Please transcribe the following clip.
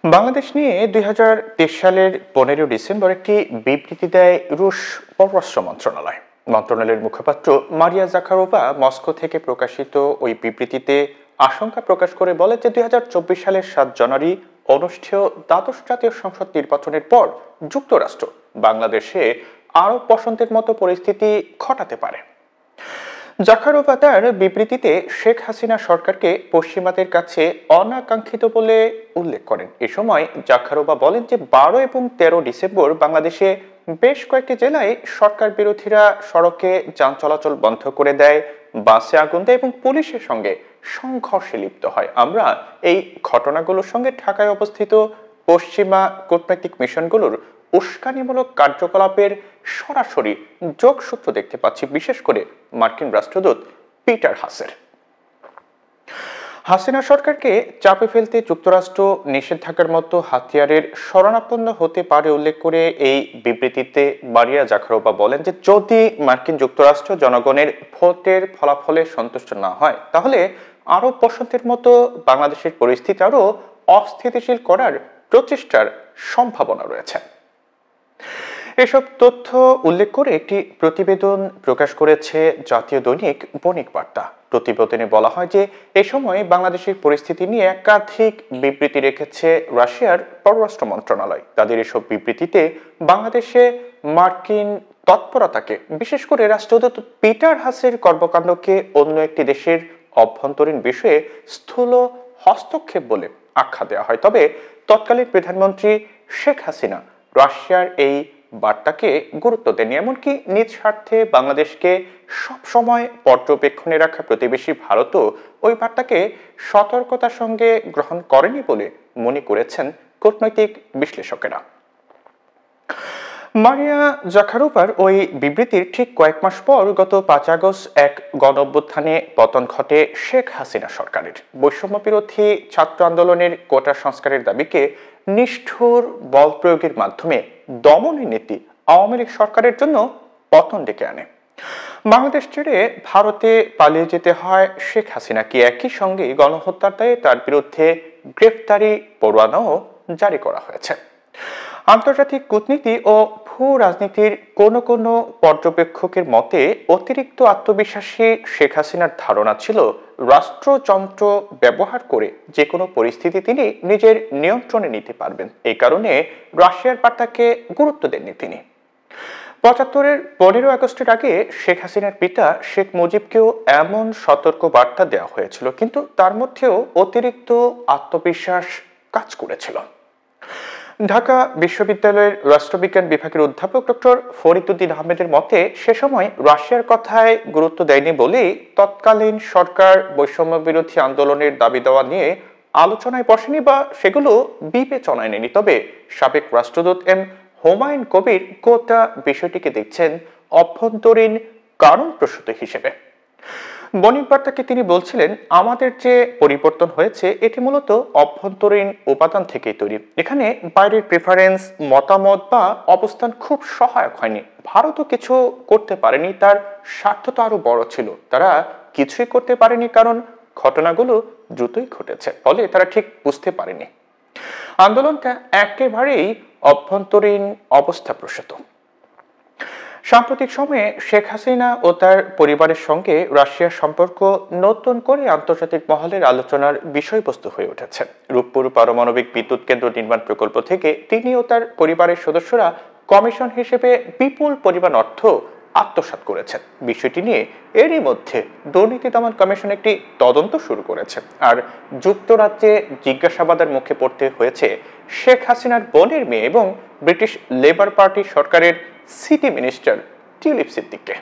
বাংলাদেশ নিয়ে ২০২৩ সালের ১৫ ডিসেম্বর একটি বিবৃতি দেয় রুশ পররাষ্ট্র মন্ত্রণালয়। মন্ত্রণালয়ের মুখপাত্র মারিয়া জাখারোভা মস্কো থেকে প্রকাশিত ওই বিবৃতিতে আশঙ্কা প্রকাশ করে বলে যে ২০২৪ সালের ৭ জানুয়ারি অনুষ্ঠেয় দ্বাদশ জাতীয় সংসদ নির্বাচনের পর যুক্তরাষ্ট্র বাংলাদেশে আরও বসন্তের মতো পরিস্থিতি ঘটাতে পারে। জাখারোভা তার বিবৃতিতে শেখ হাসিনা সরকারকে পশ্চিমাদের কাছে অনাকাঙ্ক্ষিত বলে উল্লেখ করেন। এ সময় জাখারোভা বলেন যে ১২ এবং ১৩ ডিসেম্বর বাংলাদেশে বেশ কয়েকটি জেলায় সরকার বিরোধীরা সড়কে যান চলাচল বন্ধ করে দেয়, বাসে আগুন দেয় এবং পুলিশের সঙ্গে সংঘর্ষে লিপ্ত হয়। আমরা এই ঘটনাগুলোর সঙ্গে ঢাকায় অবস্থিত পশ্চিমা কূটনৈতিক মিশনগুলোর উস্কানিমূলক কার্যকলাপের সরাসরি যোগসূত্র দেখতে পাচ্ছি, বিশেষ করে মার্কিন রাষ্ট্রদূত পিটার হাসের। হাসিনা সরকারকে চাপে ফেলতে যুক্তরাষ্ট্র নিষেধাজ্ঞার মতো হাতিয়ারের শরণাপন্ন হতে পারে উল্লেখ করে এই বিবৃতিতে মারিয়া জাখারোভা বলেন যে যদি মার্কিন যুক্তরাষ্ট্র জনগণের ভোটের ফলাফলে সন্তুষ্ট না হয় তাহলে আরব বসন্তের মতো বাংলাদেশের পরিস্থিতি আরও অস্থিতিশীল করার প্রচেষ্টার সম্ভাবনা রয়েছে। এসব তথ্য উল্লেখ করে একটি প্রতিবেদন প্রকাশ করেছে জাতীয় দৈনিক বণিক বার্তা। প্রতিবেদনে বলা হয় যে এই সময় বাংলাদেশের পরিস্থিতি নিয়ে একাধিক বিবৃতি রেখেছে রাশিয়ার পররাষ্ট্র মন্ত্রণালয়। তাদের এসব বিবৃতিতে বাংলাদেশে মার্কিন তৎপরতাকে, বিশেষ করে রাষ্ট্রদূত পিটার হাসের কর্মকাণ্ডকে অন্য একটি দেশের অভ্যন্তরীণ বিষয়ে স্থূল হস্তক্ষেপ বলে আখ্যা দেওয়া হয়। তবে তৎকালীন প্রধানমন্ত্রী শেখ হাসিনা রাশিয়ার এই বার্তাকে গুরুত্ব দেননি, এমনকি নিজ স্বার্থে বাংলাদেশকে সবসময় পর্যবেক্ষণে রাখা প্রতিবেশী ভারতও ওই বার্তাকে সতর্কতার সঙ্গে গ্রহণ করেনি বলে মনে করেছেন কূটনৈতিক বিশ্লেষকেরা। মারিয়া জাখারোভার ওই বিবৃতির ঠিক কয়েক মাস পর গত ৫ আগস্ট এক গণঅভ্যুত্থানে পতন ঘটে শেখ হাসিনা সরকারের। বৈষম্য বিরোধী ছাত্র আন্দোলনের কোটা সংস্কারের দাবিকে নিষ্ঠুর বল প্রয়োগের মাধ্যমে দমনের নীতি আওয়ামী লীগ সরকারের জন্য পতন ডেকে আনে। বাংলাদেশ ছেড়ে ভারতে পালিয়ে যেতে হয় শেখ হাসিনাকে। একই সঙ্গে গণহত্যার দায়ে তার বিরুদ্ধে গ্রেফতারি পরোয়ানাও জারি করা হয়েছে। আন্তর্জাতিক কূটনীতি ও ভূ রাজনীতির কোনো কোনো পর্যবেক্ষকের মতে অতিরিক্ত আত্মবিশ্বাসী শেখ হাসিনার ধারণা ছিল রাষ্ট্রযন্ত্র ব্যবহার করে যে কোনো পরিস্থিতি তিনি নিজের নিয়ন্ত্রণে নিতে পারবেন। এই কারণে রাশিয়ার বার্তাকে গুরুত্ব দেননি তিনি। ৭৫-এর ১৫ আগস্টের আগে শেখ হাসিনার পিতা শেখ মুজিবকেও এমন সতর্ক বার্তা দেওয়া হয়েছিল, কিন্তু তার মধ্যেও অতিরিক্ত আত্মবিশ্বাস কাজ করেছিল। ঢাকা বিশ্ববিদ্যালয়ের রাষ্ট্রবিজ্ঞান বিভাগের অধ্যাপক ডক্টর ফরিদউদ্দিন আহমেদের মতে সে সময় রাশিয়ার কথায় গুরুত্ব দেয়নি বলেই তৎকালীন সরকার বৈষম্য বিরোধী আন্দোলনের দাবি দেওয়া নিয়ে আলোচনায় বসেনি বা সেগুলো বিবেচনায় নেয়নি। তবে সাবেক রাষ্ট্রদূত এম হুমায়ুন কবির গোটা বিষয়টিকে দেখছেন অভ্যন্তরীণ কারণ প্রসূত হিসেবে। বণিক বার্তাকে তিনি বলছিলেন, আমাদের যে পরিবর্তন হয়েছে এটি মূলত অভ্যন্তরীণ উপাদান থেকেই তৈরি। এখানে বাইরের প্রেফারেন্স, মতামত বা অবস্থান খুব সহায়ক হয়নি। ভারতও কিছু করতে পারেনি, তার স্বার্থ তো আরো বড় ছিল। তারা কিছুই করতে পারেনি কারণ ঘটনাগুলো দ্রুতই ঘটেছে, ফলে তারা ঠিক বুঝতে পারেনি। আন্দোলনটা একেবারেই অভ্যন্তরীণ অবস্থা প্রসূত। সাম্প্রতিক সময়ে শেখ হাসিনা ও তার পরিবারের সঙ্গে রাশিয়ার সম্পর্ক নতুন করে আন্তর্জাতিক মহলের আলোচনার বিষয়বস্তু হয়ে উঠেছে। রূপপুর পারমাণবিক বিদ্যুৎ কেন্দ্র নির্মাণ প্রকল্প থেকে তিনি ও তার পরিবারের সদস্যরা কমিশন হিসেবে বিপুল পরিমাণ অর্থ আত্মসাৎ করেছেন। বিষয়টি নিয়ে এরই মধ্যে দুর্নীতি দমন কমিশন একটি তদন্ত শুরু করেছে। আর যুক্তরাজ্যে জিজ্ঞাসাবাদের মুখে পড়তে হয়েছে শেখ হাসিনার বোনের মেয়ে এবং ব্রিটিশ লেবার পার্টি সরকারের সিটি মিনিস্টার টিউলিপ সিদ্দিককে।